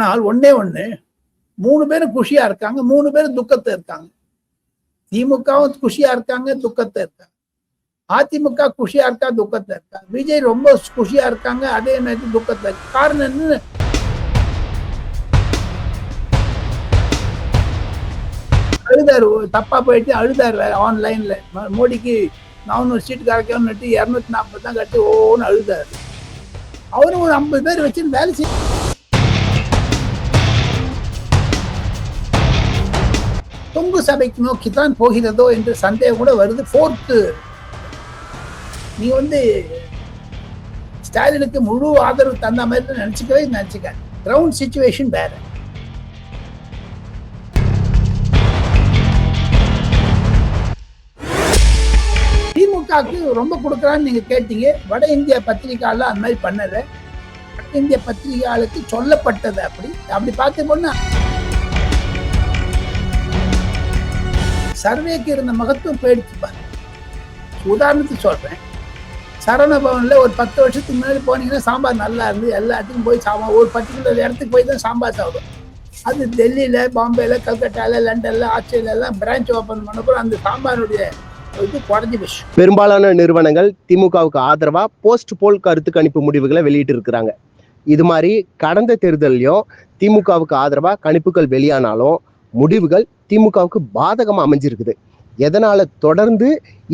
ஆனால் ஒன்னே ஒண்ணு, 3 பேரும் குஷியா இருக்காங்க, 3 பேரும் துக்கத்துல இருக்காங்க. திமுகவும் குஷியா இருக்காங்க, துக்கத்துல இருக்காங்க. அதிமுக குஷியா இருக்கா, துக்கத்துல இருக்கா. விஜய் ரொம்ப குஷியா இருக்காங்க, அதே நேரத்தில் துக்கத்துல இருக்கு. காரணம் என்ன? அழுதாரு, தப்பா போயிட்டு அழுதாரு ஆன்லைன்ல. மோடிக்கு 400 சீட் கிடைக்கணும்னு 240 தான் கட்டி ஓன்னு அழுதாரு. அவரும் ஒரு 50 பேர் வச்சு வேலை செய்ய. தொங்கு சபைக்கு நோக்கித்தான் போகிறதோ என்று சந்தேகம் கூட வருது. ஃபோர்த்து, நீ ஸ்டாலினுக்கு முழு ஆதரவு தந்த மாதிரி நினைச்சுக்க. கிரவுண்ட் சிச்சுவேஷன் வேற. திமுகவுக்கு ரொம்ப கொடுக்குறான்னு நீங்க கேட்டீங்க. வட இந்திய பத்திரிகையாளர் அந்த மாதிரி பண்ணல. வட இந்திய பத்திரிகையாளருக்கு சொல்லப்பட்டது அப்படி பார்த்து போனா சர்வேக்கு இருந்த மகத்துவம் போயிடுச்சு பாரு. உதாரணத்துக்கு சொல்றேன், சரவண பவன்ல ஒரு 10 வருஷத்துக்கு முன்னாடி போனீங்கன்னா சாம்பார் நல்லா இருந்து எல்லாத்துக்கும் போய் சாம்பார் ஒரு பர்டிகுலர் இடத்துக்கு போய் தான் சாம்பார் சாப்பிடும். அது டெல்லியில, பாம்பேல, கல்கட்டால, லண்டன்ல, ஆஸ்திரேலியால எல்லாம் பிரான்ச் ஓபன் பண்ணப்போ அந்த சாம்பாருடைய இது குறைஞ்சி போச்சு. பெரும்பாலான நிறுவனங்கள் திமுகவுக்கு ஆதரவா போஸ்ட் போல் கருத்து கணிப்பு முடிவுகளை வெளியிட்டு இருக்கிறாங்க. இது மாதிரி கடந்த தேர்தலையும் திமுகவுக்கு ஆதரவா கணிப்புகள் வெளியானாலும் முடிவுகள் திமுகவுக்கு பாதகமா அமைஞ்சிருக்குது. எதனால தொடர்ந்து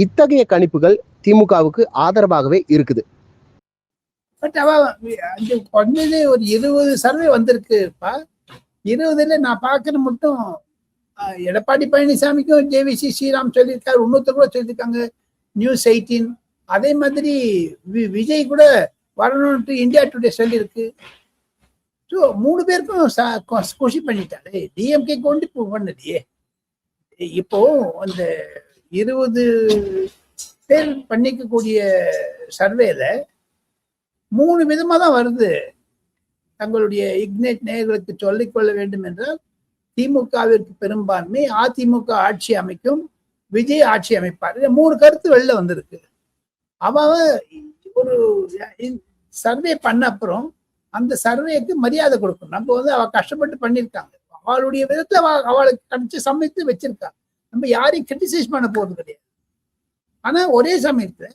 இத்தகைய கணிப்புகள் திமுகவுக்கு ஆதரவாகவே இருக்குது. பட் குறைஞ்சது ஒரு 20 சர்வே வந்திருக்குப்பா. 20ல நான் பார்க்கறது மட்டும் எடப்பாடி பழனிசாமிக்கும் ஜேவிசி ஸ்ரீராம் சொல்லியிருக்காரு, இன்னொருத்தர் கூட சொல்லியிருக்காங்க, நியூஸ் 18. அதே மாதிரி விஜய் கூட வரணும்னு இந்தியா டுடே சொல்லியிருக்கு. ஸோ 3 பேருக்கும் குஷி பண்ணிட்டாரு. டிஎம்கே கொண்டு பண்ணலையே. இப்போ அந்த 20 பேர் பண்ணிக்கக்கூடிய சர்வேல 3 விதமா தான் வருது. தங்களுடைய இக்னேட் நேயர்களுக்கு சொல்லிக்கொள்ள வேண்டும் என்றால், திமுகவிற்கு பெரும்பான்மை, அதிமுக ஆட்சி அமைக்கும், விஜய் ஆட்சி அமைப்பார். 3 கருத்து வெளில வந்திருக்கு. அவன் ஒரு சர்வே பண்ண அப்புறம் அந்த சர்வேக்கு மரியாதை கொடுக்கணும். நம்ம அவ கஷ்டப்பட்டு பண்ணியிருக்காங்க, அவளுடைய விதத்துல அவளுக்கு கிடைச்சி சமைத்து வச்சிருக்காங்க. நம்ம யாரையும் கிரிட்டிசைஸ் பண்ண போறது கிடையாது. ஆனா ஒரே சமயத்துல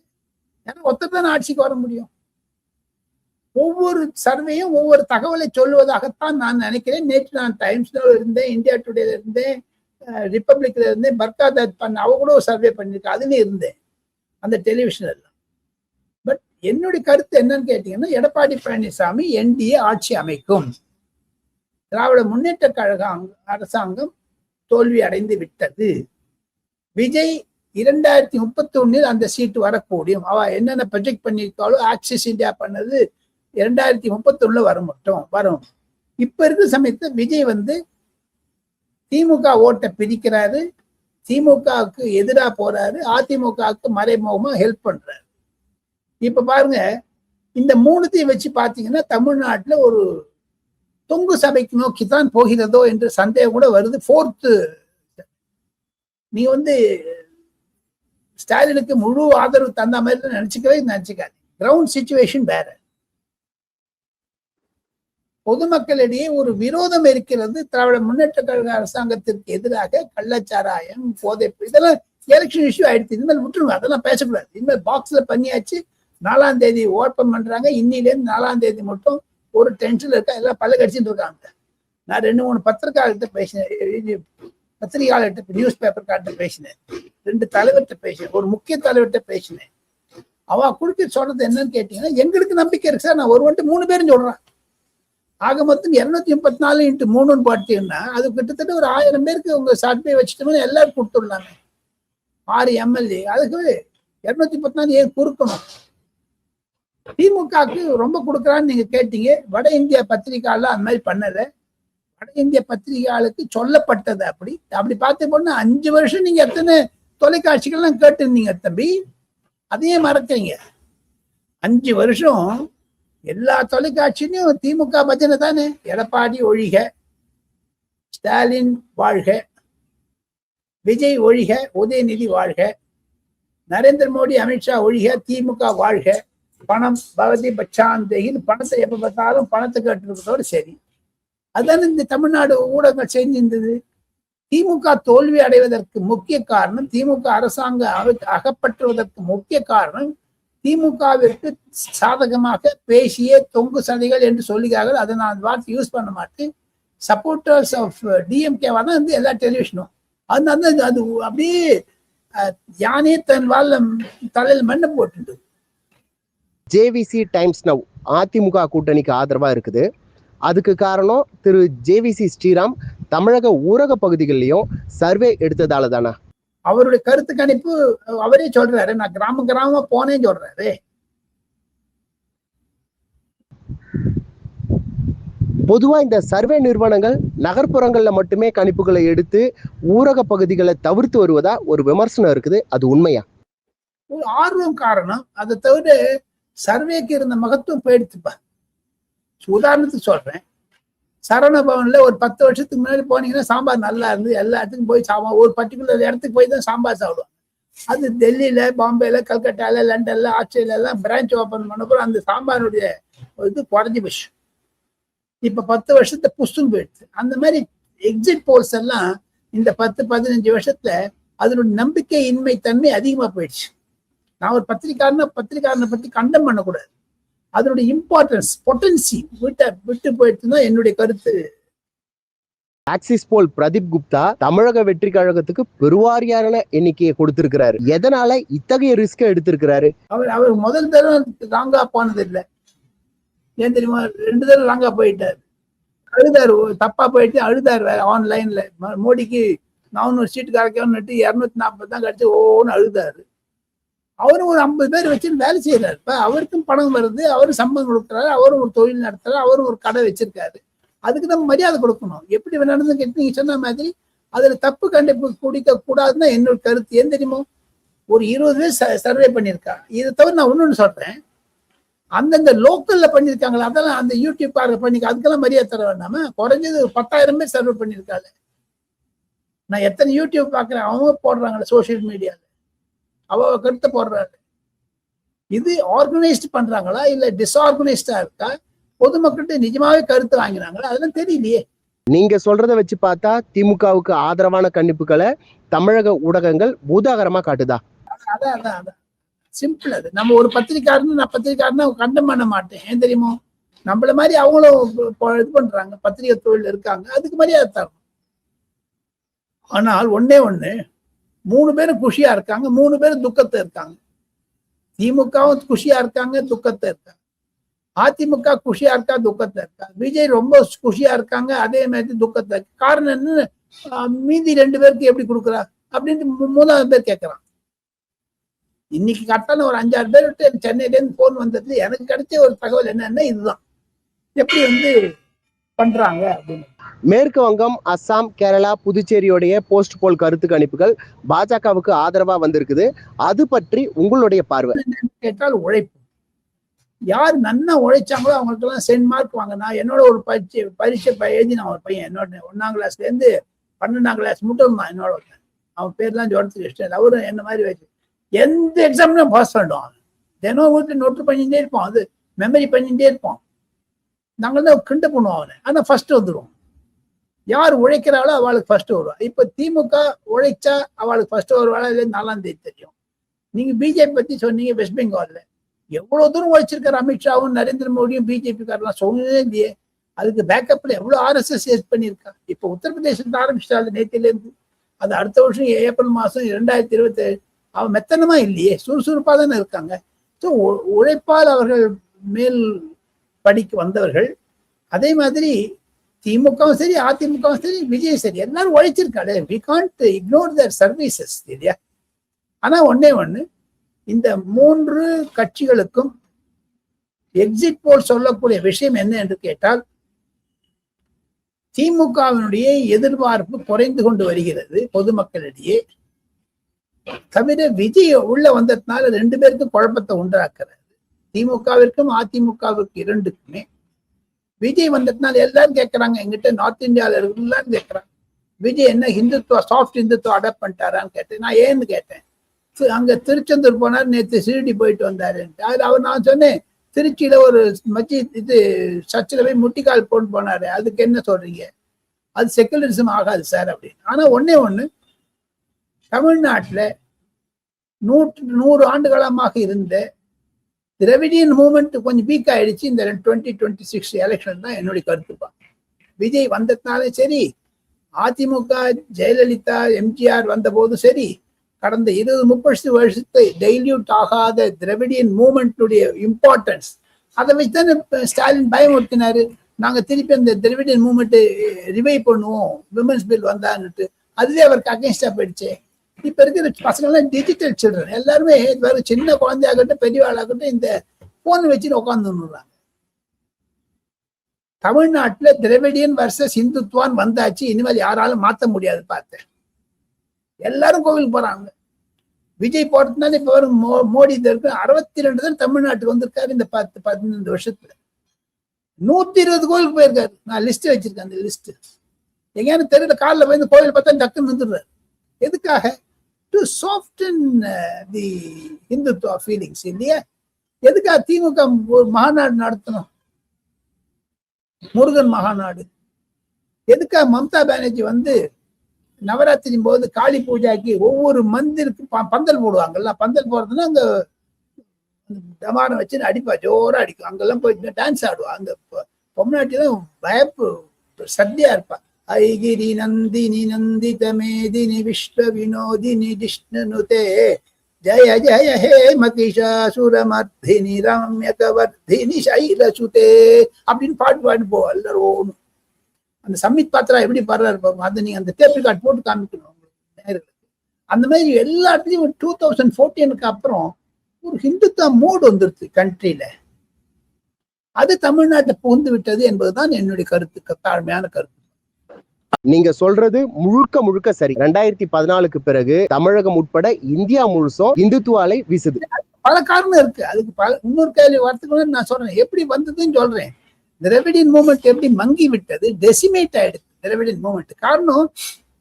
ஏன்னா ஒத்ததான் ஆட்சிக்கு வர முடியும். ஒவ்வொரு சர்வேயும் ஒவ்வொரு தகவலை சொல்லுவதாகத்தான் நான் நினைக்கிறேன். நேற்று நான் டைம்ஸ்ல இருந்தேன், இந்தியா டுடேல இருந்தேன், ரிப்பப்ளிக்ல இருந்தேன், பர்காதத் பண்ண அவ கூட ஒரு சர்வே பண்ணிருக்கேன், அதுலயும் இருந்தேன் அந்த டெலிவிஷன் எல்லாம். பட் என்னுடைய கருத்து என்னன்னு கேட்டீங்கன்னா, எடப்பாடி பழனிசாமி என்டிஏ ஆட்சி அமைக்கும். திராவிட முன்னேற்ற கழக அரசாங்கம் தோல்வி அடைந்து விட்டது. விஜய் 2031 அந்த சீட்டு வரக்கூடியும். அவ என்னென்ன ப்ரொஜெக்ட் பண்ணியிருக்காலும் ஆக்சிஸ் இந்தியா பண்ணது 2031 வரும். இப்ப இருக்கிற சமயத்துல விஜய் திமுக ஓட்டை பிரிக்கிறாரு, திமுகவுக்கு எதிராக போறாரு, அதிமுகவுக்கு மறைமுகமா ஹெல்ப் பண்றாரு. இப்ப பாருங்க, இந்த 3த்தையும் வச்சு பாத்தீங்கன்னா தமிழ்நாட்டுல ஒரு தொங்கு சபைக்கு நோக்கித்தான் போகிறதோ என்று சந்தேகம் கூட வருது. ஃபோர்த்து, நீ ஸ்டாலினுக்கு முழு ஆதரவு தந்த மாதிரி நினைச்சுக்காது. கிரவுண்ட் சிச்சுவேஷன் வேற. பொதுமக்களிடையே ஒரு விரோதம் இருக்கிறது. திராவிட முன்னேற்ற கழக அரசாங்கத்திற்கு எதிராக கள்ளச்சாராயம், போதை, இதெல்லாம் எலெக்ஷன் இஷ்யூ ஆயிடுச்சு. இனிமேல் விட்டுருங்க, அதெல்லாம் பேசக்கூடாது. இனிமேல் பாக்ஸ்ல பண்ணியாச்சு. 4ஆம் தேதி ஓப்பன் பண்றாங்க. இன்னிலேருந்து 4ஆம் தேதி மட்டும் ஒரு டென்ஷன்ல இருக்கா, எல்லாம் பல்ல கடிச்சுட்டு இருக்காங்க. நான் 2-3 பத்திரிகையாளர்கிட்ட பேசினேன், பத்திரிகையாளர்கிட்ட, நியூஸ் பேப்பர் கார்ட்ட பேசினேன், 2 தலைவர்கிட்ட பேசினேன், ஒரு முக்கிய தலைவர்கிட்ட பேசினேன். அவ குறுக்கி சொல்றது என்னன்னு கேட்டீங்கன்னா, எங்களுக்கு நம்பிக்கை இருக்கு சார், நான் ஒரு 3 பேரும் சொல்றேன். ஆக மொத்தம் 234 × 3 பார்த்தீங்கன்னா அது கிட்டத்தட்ட ஒரு 1000 பேருக்கு உங்க சர்வே வச்சுட்டோம்னா எல்லாரும் கொடுத்துடலாங்க. 6 எம்எல்ஏ, அதுக்கு 214 ஏன் குறுக்கணும்? திமுகவுக்கு ரொம்ப கொடுக்குறான்னு நீங்க கேட்டீங்க. வட இந்திய பத்திரிகையாளர் அந்த மாதிரி பண்ணல. வட இந்திய பத்திரிகையாளருக்கு சொல்லப்பட்டது அப்படி பார்த்து போனா 5 வருஷம் நீங்க எத்தனை தொலைக்காட்சிகள்லாம் கேட்டு இருந்தீங்க தம்பி, அதையே மறக்கிறீங்க. 5 வருஷம் எல்லா தொலைக்காட்சியிலும் திமுக பஜனை தானே. எடப்பாடி ஒழிக, ஸ்டாலின் வாழ்க, விஜய் ஒழிக, உதயநிதி வாழ்க, நரேந்திர மோடி, அமித்ஷா ஒழிக, திமுக வாழ்க, பணம் பவதி பச்சாந்தேகின்னு பணத்தை எப்ப பார்த்தாலும் பணத்தை கேட்டுருக்கதோடு சரி. அதான இந்த தமிழ்நாடு ஊடகங்கள் செஞ்சிருந்தது. திமுக தோல்வி அடைவதற்கு முக்கிய காரணம், திமுக அரசாங்கம் அகப்பற்றுவதற்கு முக்கிய காரணம், திமுகவிற்கு சாதகமாக பேசிய தொங்கு சதிகள் என்று சொல்லுகிறார்கள். அதை நான் வார்த்தை யூஸ் பண்ண மாட்டேன். சப்போர்ட்டர்ஸ் ஆஃப் டிஎம்கேவா தான் வந்து எல்லா டெலிவிஷனும். அதனால அது அப்படியே யானே தன் வாழ் தலையில் மண்ணை போட்டு. ஜேவிசி டைம்ஸ் நவ் அதிமுக கூட்டணிக்கு ஆதரவா இருக்குது. அதுக்கு காரணம் திரு ஜேவிசி ஸ்ரீராம் தமிழக ஊரக பகுதிகளிலையும் சர்வே எடுத்ததால தானா? அவருடைய கருத்து கணிப்பு அவரே சொல்றாரு, நான் கிராம கிராமமா போனேன்னு சொல்றாரு. பொதுவா இந்த சர்வே நிறுவனங்கள் நகர்ப்புறங்கள்ல மட்டுமே கணிப்புகளை எடுத்து ஊரக பகுதிகளை தவிர்த்து வருவதா ஒரு விமர்சனம் இருக்குது. அது உண்மையா? ஒரு ஆர்வம் காரணம். அதை தவிர சர்வேக்கு இருந்த மகத்துவம் போயிடுச்சுப்பா. உதாரணத்துக்கு சொல்றேன், சரவண பவன்ல ஒரு 10 வருஷத்துக்கு முன்னாடி போனீங்கன்னா சாம்பார் நல்லா இருந்து எல்லா இடத்துக்கும் போய் சாம்பார், ஒரு பர்டிகுலர் இடத்துக்கு போய் தான் சாம்பார் சாப்பிடுவாங்க. அது டெல்லியில, பாம்பேல, கல்கட்டால, லண்டன்ல, ஆஸ்திரேலியால எல்லாம் பிரான்ச் ஓபன் பண்ண போற அந்த சாம்பாருடைய இது குறைஞ்சி போச்சு. இப்ப 10 வருஷத்தை புஷ்டுன்னு போயிடுச்சு. அந்த மாதிரி எக்ஸிட் போல்ஸ் எல்லாம் இந்த 10-15 வருஷத்துல அதனுடைய நம்பிக்கை இன்மை தன்மை அதிகமா போயிடுச்சு. நான் ஒரு பத்திரிகாரனை பத்தி கண்டம் பண்ணக்கூடாது. அதனுடைய இம்பார்ட்டன்ஸ் பொட்டன்சி விட்டு போயிடுச்சுன்னா என்னுடைய கருத்து. ஆக்சிஸ் போல் பிரதீப் குப்தா தமிழக வெற்றி கழகத்துக்கு பெருவாரியான எண்ணிக்கையை கொடுத்திருக்கிறாரு. எதனால இத்தகைய ரிஸ்க் எடுத்திருக்கிறாரு? அவர் முதல் தடவை ராங்கா போனது இல்லை. ஏன் தெரியுமா? 2 தடவை ராங்கா போயிட்டாரு. அழுதாரு, தப்பா போயிட்டு அழுதாரு. ஆன்லைன்ல மோடிக்கு 400 சீட்டு கிடைக்கணும்னு 240 தான் கிடைச்சு ஓன்னு அழுதாரு. அவரும் ஒரு 50 பேர் வச்சு வேலை செய்யறாரு. இப்ப அவருக்கும் பணம் வருது, அவரும் சம்பளம் கொடுக்குறாரு, அவரும் ஒரு தொழில் நடத்துறாரு, அவரும் ஒரு கடை வச்சிருக்காரு. அதுக்கு நம்ம மரியாதை கொடுக்கணும். எப்படி நடந்து கேட்டு நீங்க சொன்ன மாதிரி அதுல தப்பு கண்டிப்பு குடிக்க கூடாதுன்னா என்னோட கருத்து. ஏன் தெரியுமோ? ஒரு 20 பேர் சர்வே பண்ணியிருக்கா. இதை தவிர நான் ஒண்ணு சொல்றேன், அந்தந்த லோக்கல்ல பண்ணிருக்காங்களா அதெல்லாம் அந்த யூடியூப் பண்ணிக்க, அதுக்கெல்லாம் மரியாதை தர வேண்டாம. குறைஞ்சது ஒரு 10,000 பேர் சர்வே பண்ணியிருக்காங்க. நான் எத்தனை யூடியூப் பாக்குறேன், அவங்க போடுறாங்களே சோசியல் மீடியால, அவ கருத்தை போடுறாரு. இது ஆர்கனைஸ்ட் பண்றாங்களா இல்ல டிஸ்ஆர்கனைஸ்டா இருக்கா? பொதுமக்கள்கிட்ட நிஜமாவே கருத்து வாங்கினாங்களா? அதெல்லாம் தெரியலையே. நீங்க சொல்றதை வச்சு பார்த்தா திமுகவுக்கு ஆதரவான கணிப்புகளை தமிழக ஊடகங்கள் பூதாகரமா காட்டுதா? அதான் சிம்பிள். அது நம்ம ஒரு பத்திரிக்காரனா கண்டம் பண்ண மாட்டேன். ஏன் தெரியுமோ? நம்மள மாதிரி அவங்களும் இது பண்றாங்க, பத்திரிகை தொழில் இருக்காங்க, அதுக்கு மரியாதை தரணும். ஆனால் ஒண்ணே 3 பேரும் குஷியா இருக்காங்க, 3 பேரும் துக்கத்தை இருக்காங்க. திமுகவும் குஷியா இருக்காங்க, துக்கத்தை இருக்காங்க. அதிமுக குஷியா இருக்கா, துக்கத்தை இருக்கா. விஜய் ரொம்ப குஷியா இருக்காங்க, அதே மாதிரி துக்கத்தை இருக்கு. காரணம் என்ன? மீதி 2 பேருக்கு எப்படி கொடுக்குறா அப்படின்னு 3ஆவது பேர் கேட்கறான். இன்னைக்கு கரெக்டான ஒரு 5-6 பேர் சென்னையில இருந்து போன் வந்தது. எனக்கு கிடைச்ச ஒரு தகவல் என்னன்னா இதுதான், எப்படி பண்றாங்க அப்படின்னு. மேற்கு வங்கம், அஸ்ஸாம், கேரளா, புதுச்சேரியோடைய போஸ்ட் போல் கருத்து கணிப்புகள் பாஜகவுக்கு ஆதரவா வந்திருக்குது. அது பற்றி உங்களுடைய பார்வை? கேட்டால் உழைப்பு. யார் நன்னா உழைச்சாங்களோ அவங்களுக்கு எல்லாம் சென்ட் மார்க் வாங்க. நான் என்னோட ஒரு பரீட்சை எழுதின ஒரு பையன், என்னோட 1ஆம் கிளாஸ்ல இருந்து 12ஆம் கிளாஸ் மட்டும் தான் என்னோட. அவன் பேர்லாம் சொல்றதுக்கு இஷ்டம் இல்லை. அவரும் என்ன மாதிரி வச்சு எந்த எக்ஸாம்லையும் பாஸ் பண்ணிடுவான். தினம் வீட்டுல நோட்டு பண்ணிட்டே இருப்போம், அது மெமரி பண்ணிட்டே இருப்போம். நாங்கள் தான் கிண்ட பண்ணுவோம் அவனை. ஆனா ஃபர்ஸ்ட் வந்துடுவோம். யார் உழைக்கிறாளோ அவளுக்கு ஃபர்ஸ்ட் வருவா. இப்ப திமுக உழைச்சா அவளுக்கு ஃபர்ஸ்ட் வருவாளா இல்லை 4ஆம் தேதி தெரியும். நீங்க பிஜேபி பத்தி சொன்னீங்க, வெஸ்ட் பெங்கால்ல எவ்வளவு தூரம் உழைச்சிருக்காரு அமித்ஷாவும் நரேந்திர மோடியும் பிஜேபி காரெல்லாம் சொல்லவே இல்லையே. அதுக்கு பேக்கப்ல எவ்வளவு RSS ஹெல்ப் பண்ணியிருக்கா. இப்ப உத்தரப்பிரதேசத்துல ஆரம்பிச்சிட்டாரு நேத்தில இருந்து. அது அடுத்த வருஷம் ஏப்ரல் மாசம் 2027 அவன் மெத்தனமா இல்லையே, சுறுசுறுப்பா தானே இருக்காங்க. ஸோ உழைப்பால் அவர்கள் மேல் படிக்கு வந்தவர்கள். அதே மாதிரி திமுகவும் சரி, அதிமுகவும் சரி, விஜய் சரி, எல்லாரும் உழைச்சிருக்காரு. We can't ignore their services இல்லையா? ஆனா ஒண்ணு, இந்த 3 கட்சிகளுக்கும் எக்ஸிட் போல் சொல்லக்கூடிய விஷயம் என்ன என்று கேட்டால், திமுகவினுடைய எதிர்பார்ப்பு குறைந்து கொண்டு வருகிறது பொதுமக்களிடையே. தவிர விஜய் உள்ள வந்ததுனால 2 பேருக்கும் குழப்பத்தை உண்டாக்குறது. திமுகவிற்கும் அதிமுகவிற்கு 2க்குமே. விஜய் வந்ததுனால எல்லாரும் கேட்கறாங்க, எங்கிட்ட நார்த் இந்தியாவில எல்லாரும் கேட்கறாங்க, விஜய் என்ன ஹிந்துத்துவா, சாஃப்ட் ஹிந்துத்துவா அடாப்ட் பண்ணிட்டாரான்னு கேட்டேன். நான் ஏன்னு கேட்டேன். அங்க திருச்செந்தூர் போனார், நேற்று ஷிரடி போயிட்டு வந்தாருன்ட்டு. அதுல நான் சொன்னேன், திருச்சியில ஒரு மஸ்ஜித் இது சர்ச்சில் போய் முட்டிக்கால் போட்டு போனாரு, அதுக்கு என்ன சொல்றீங்க? அது செக்குலரிசம் ஆகாது சார் அப்படின்னு. ஆனா ஒண்ணே ஒண்ணு, தமிழ்நாட்டுல 100 ஆண்டுகாலமாக இருந்த திராவிடியன் மூவ்மெண்ட் கொஞ்சம் வீக் ஆயிடுச்சு இந்த 2026 எலெக்ஷன் தான் என்னுடைய கருத்துப்பா. விஜய் வந்ததுனாலும் சரி, அதிமுக ஜெயலலிதா எம்ஜிஆர் வந்த போதும் சரி, கடந்த 20-30 வருஷத்தை டைல்யூட் ஆகாத திராவிடியன் மூவ்மெண்ட்டுடைய இம்பார்ட்டன்ஸ், அதை வச்சுதானே ஸ்டாலின் பயமுறுத்தினாரு. நாங்க திருப்பி அந்த திராவிடியன் மூவ்மெண்ட் ரிவைவ் பண்ணுவோம் விமன்ஸ் பில் வந்தான்னுட்டு. அதுவே அவருக்கு அகேன்ஸ்டா போயிடுச்சு. இப்ப இருக்கிற பசங்க எல்லாம் டிஜிட்டல் சில்ட்ரன், எல்லாருமே வேற சின்ன குழந்தையாகட்டும் பெரியவாளாகட்டும் இந்த போன் வச்சுட்டு உட்காந்துடுறாங்க. தமிழ்நாட்டுல திராவிடியன் வர்சஸ் இந்துத்துவான் வந்தாச்சு, இனிமேல் யாராலும் மாத்த முடியாது பார்த்தேன். எல்லாரும் கோவிலுக்கு போறாங்க. விஜய் போறதுனால இப்ப வரும் மோடி 62 தான் தமிழ்நாட்டுக்கு வந்திருக்காரு இந்த 10-15 வருஷத்துல. 120 கோவிலுக்கு போயிருக்காரு. நான் லிஸ்ட் வச்சிருக்கேன். அந்த லிஸ்ட் எங்கேயானு தெரியல, காலில் போய் இந்த கோவில் பார்த்தா டக்குன்னு வந்துடுறாரு. எதுக்காக? To soften the Hindutva feelings இல்லையா? எதுக்காக திமுக ஒரு மாநாடு நடத்தணும், முருகன் மாநாடு? எதுக்காக மம்தா பானர்ஜி வந்து நவராத்திரி போது காளி பூஜாக்கு ஒவ்வொரு மந்திருக்கு பந்தல் போடுவாங்கல்ல, பந்தல் போடுறதுன்னா அங்க டமாரம் வச்சு அடிப்பா, ஜோரா அடிக்கும். அங்கெல்லாம் போய் டான்ஸ் ஆடுவா. அந்த பொம்னாட்டி தான் பயப்பு சத்தியா இருப்பா. ஐகிரி நந்தினி நந்தித மேதினி விஸ்வ வினோதினி விஷ்ணுனுதே ஜய ஜய ஹே மகிஷாசுரமர்தினி ரம்யகவர்தினி சைலசுதே அப்படின்னு பாட்டு போவா எல்லாரும். அந்த சம்மித் பாத்ரா எப்படி பாடுறாரு பாருங்க, அதை நீங்க அந்த டேப் ரெக்கார்ட் போட்டு காமிக்கணும் நேர்களுக்கு. அந்த மாதிரி எல்லா இடத்துலயும் 2014 அப்புறம் ஒரு ஹிந்துத்துவ மூடு வந்துருச்சு கண்ட்ரியில. அது தமிழ்நாட்டை புகுந்து விட்டது என்பதுதான் என்னுடைய கருத்து, தாழ்மையான கருத்து. நீங்க சொல்றது முழுக்க முழுக்க சரி. 2014க்கு பிறகு தமிழகம் உட்பட இந்தியா முழுசும் இந்துத்துவ அலை வீசுது. பல காரணம் இருக்கு அதுக்கு. இன்னொரு கேள்வி வரத்துக்கு நான் சொல்றேன் எப்படி வந்ததுன்னு சொல்றேன். திராவிடியன் மூவ்மெண்ட் எப்படி மங்கி விட்டது, டெசிமேட் ஆயிடுது திராவிடியன் மூவ்மெண்ட். காரணம்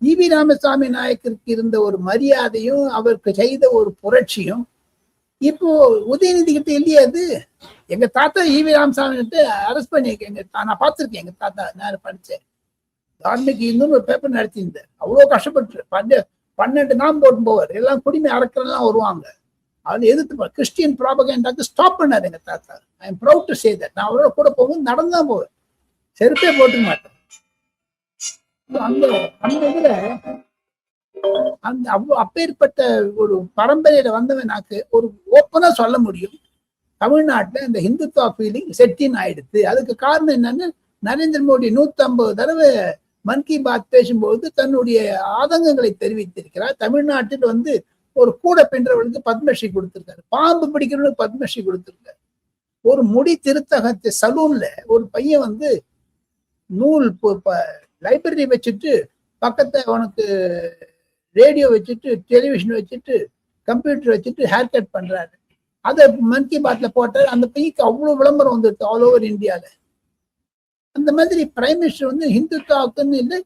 ஈவி ராமசாமி நாயக்கருக்கு இருந்த ஒரு மரியாதையும் அவருக்கு செய்த ஒரு புரட்சியும் இப்போ உதயநிதி கிட்ட இல்லையா? அது எங்க தாத்தா ஈவி ராமசாமி கிட்ட அரெஸ்ட் பண்ணிருக்கேன். நான் பார்த்திருக்கேன். எங்க தாத்தா நான் படிச்சேன். தார்மிக்கு இன்னும் ஒரு பேப்பர் நடத்தியிருந்தார். அவ்வளவு கஷ்டப்பட்டு 12 நாம் போட்டு போவார். எல்லாம் குடிமை அறக்கிறெல்லாம் வருவாங்க. அவன் எதிர்த்து கிறிஸ்டியன் ப்ராபகண்டாக்கு ஸ்டாப் பண்ணாரு எங்க தாத்தா. I am proud to say that. நான் அவரோட கூட போகும்போது நடந்துதான் போவேன், செருப்பே போட்டுக்க மாட்டேன். அந்த அந்த இதுல அந்த அப்பேற்பட்ட ஒரு பரம்பரையில வந்தவன் நாக்கு ஒரு ஓப்பனா சொல்ல முடியும், தமிழ்நாட்டுல இந்த ஹிந்துத்துவா ஃபீலிங் செட்டின் ஆயிடுச்சு. அதுக்கு காரணம் என்னன்னு, நரேந்திர மோடி 150 தடவை மன் கி பாத் பேசும்போது தன்னுடைய ஆதங்கங்களை தெரிவித்திருக்கிறார். தமிழ்நாட்டில் வந்து ஒரு கூட பெற்றவர்களுக்கு பத்மஸ்ரீ கொடுத்திருக்காரு, பாம்பு பிடிக்கிறவனுக்கு பத்மஸ்ரீ கொடுத்திருக்காரு. ஒரு முடி திருத்தகத்தை சலூன்ல ஒரு பையன் வந்து நூல் லைப்ரரி வச்சுட்டு பக்கத்தை அவனுக்கு ரேடியோ வச்சுட்டு டெலிவிஷன் வச்சுட்டு கம்ப்யூட்டர் வச்சுட்டு ஹேர் கட் பண்றாரு. அதை மன் கி பாத்ல போட்டாரு. அந்த பையனுக்கு அவ்வளவு விளம்பரம் வந்துடுது ஆல் ஓவர் இந்தியால. அந்த மாதிரி பிரைம் மினிஸ்டர் வந்து ஹிந்துத்துவாக்குன்னு இல்லை,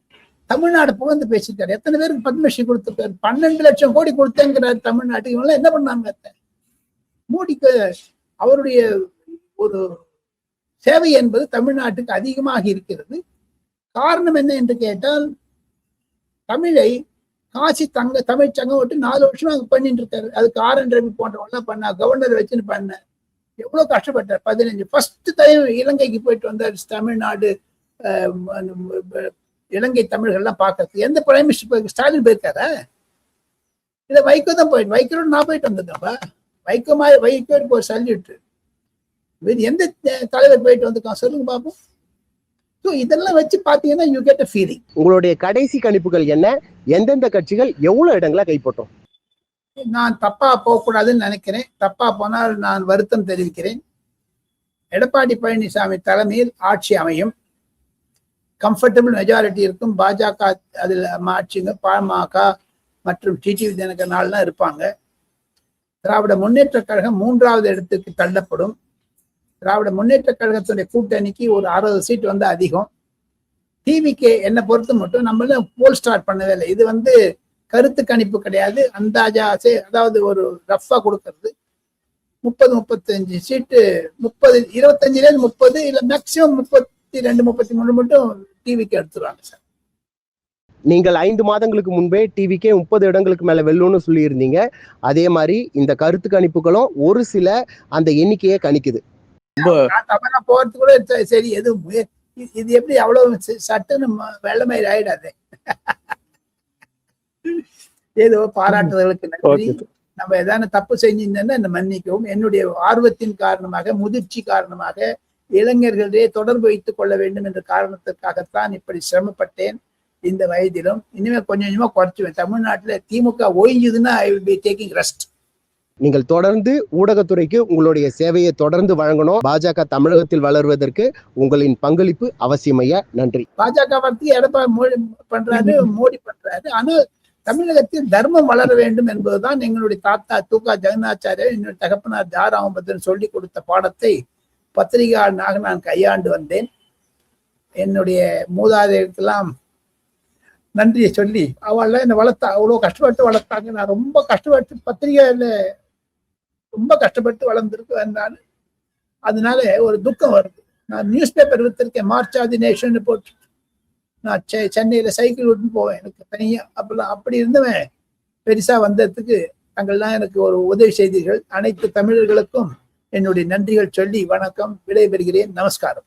தமிழ்நாடு புகழ்ந்து பேசிட்டாரு. எத்தனை பேருக்கு பத்மஸ்ரீ கொடுத்துருக்காரு? 12 லட்சம் கோடி கொடுத்தேங்கிறாரு தமிழ்நாட்டுக்கு. இவங்க என்ன பண்ணாங்க? மோடிக்கு அவருடைய ஒரு சேவை என்பது தமிழ்நாட்டுக்கு அதிகமாக இருக்கிறது. காரணம் என்ன என்று கேட்டால், தமிழை காசி தமிழ் சங்கம் விட்டு 4 வருஷமா பண்ணிட்டு இருக்காரு. அதுக்கு RN ரவி போன்றவங்கலாம் பண்ண, கவர்னர் வச்சுன்னு பண்ண, எவ்வளவு கஷ்டப்பட்டார். 15 ஃபர்ஸ்ட் டைம் இலங்கைக்கு போயிட்டு வந்தார். தமிழ்நாடு இலங்கை தமிழர்கள்லாம் பார்க்கறது. எந்த பிரைம் மினிஸ்டர் ஸ்டாலின் போயிருக்காரா? இல்ல வைகோ தான் போயிட்டு, வைக்கோடு நான் போயிட்டு வந்திருக்கேன்ப்பா. வைகோக்கு ஒரு சல்யூட். எந்த தலைவர் போயிட்டு வந்திருக்கான் சொல்லுங்க பாப்போம். இதெல்லாம் வச்சு பாத்தீங்கன்னா யூ கெட் a feeling. உங்களுடைய கடைசி கணிப்புகள் என்ன? எந்தெந்த கட்சிகள் எவ்வளவு இடங்களை கைப்பற்றும்? நான் தப்பா போகக்கூடாதுன்னு நினைக்கிறேன். தப்பா போனால் நான் வருத்தம் தெரிவிக்கிறேன். எடப்பாடி பழனிசாமி தலைமையில் ஆட்சி அமையும். கம்ஃபர்டபுள் மெஜாரிட்டி இருக்கும். பாஜக அதில் ஆட்சிங்க, பாமக மற்றும் டிடிவி தினகரனால்தான் இருப்பாங்க. திராவிட முன்னேற்ற கழகம் 3வது இடத்துக்கு தள்ளப்படும். திராவிட முன்னேற்ற கழகத்துடைய கூட்டணிக்கு ஒரு 60 சீட் வந்து அதிகம். டிவிக்கு என்னை பொறுத்த மட்டும் நம்மள போல் ஸ்டார்ட் பண்ணவே இல்லை. இது வந்து கருத்து கணிப்பு கிடையாது, அந்தாஜாசே, அதாவது ஒரு ரஃபா கொடுக்கறது. 35 சீட்டு 25லேருந்து 30 இல்ல மேக்சிமம் 32 33 மட்டும் டிவிக்கு எடுத்துருவாங்க சார். நீங்கள் 5 மாதங்களுக்கு முன்பே டிவிக்கே 30 இடங்களுக்கு மேல வெல்லும்னு சொல்லியிருந்தீங்க. அதே மாதிரி இந்த கருத்து கணிப்புகளும் ஒரு சில அந்த எண்ணிக்கையை கணிக்குது. நான் தவறா போறது கூட சரி, எதுவும் இது எப்படி அவ்வளவு சட்டுன்னு வெள்ளமயில் ஆயிடாது. ஏதோ பாராட்டுதலுக்கு நன்றி. நம்ம ஏதாவது தப்பு செஞ்சிருந்தேன்னா என்ன மன்னிக்கவும். என்னுடைய ஆர்வத்தின் காரணமாக, முதிர்ச்சி காரணமாக, இளைஞர்களிடையே தொடர்பு வைத்துக் கொள்ள வேண்டும் என்ற காரணத்திற்காகத்தான் இப்படி சிரமப்பட்டேன். இந்த வயதிலும் இனிமே கொஞ்சம் கொஞ்சமா குறைச்சுவேன். தமிழ்நாட்டுல திமுக ஓய்ஞ்சதுன்னா I will be taking rest. நீங்கள் தொடர்ந்து ஊடகத்துறைக்கு உங்களுடைய சேவையை தொடர்ந்து வழங்கணும். பாஜக தமிழகத்தில் வளர்வதற்கு உங்களின் பங்களிப்பு அவசியம் ஐயா. நன்றி. பாஜக வரத்துக்கு எடப்பாடி பண்றாரு, மோடி பண்றாரு. ஆனால் தமிழகத்தில் தர்மம் வளர வேண்டும் என்பதுதான் எங்களுடைய தாத்தா தூகா ஜெகநாச்சாரியர், என்னுடைய தகப்பனார் ஜாராமபத்திரன் சொல்லி கொடுத்த பாடத்தை பத்திரிகையாளனாக நான் கையாண்டு வந்தேன். என்னுடைய மூதாதையருக்கெல்லாம் நன்றியை சொல்லி அவள் என்னை வளர்த்தா, அவ்வளோ கஷ்டப்பட்டு வளர்த்தாங்க. நான் ரொம்ப கஷ்டப்பட்டு பத்திரிகையில ரொம்ப கஷ்டப்பட்டு வளர்ந்துருக்கு வந்தாலும் அதனால ஒரு துக்கம் வருது. நான் நியூஸ் பேப்பர் வித்திருக்கேன், மார்ச் ஆதி நேஷன் போட்டு. நான் சென்னையில சைக்கிள் விட்டு போவேன் எனக்கு தனியா. அப்படி இருந்தவன் பெருசா வந்ததுக்கு தங்கள்லாம் எனக்கு ஒரு உதவி செய்தீர்கள். அனைத்து தமிழர்களுக்கும் என்னுடைய நன்றிகள் சொல்லி வணக்கம், விடைபெறுகிறேன். நமஸ்காரம்.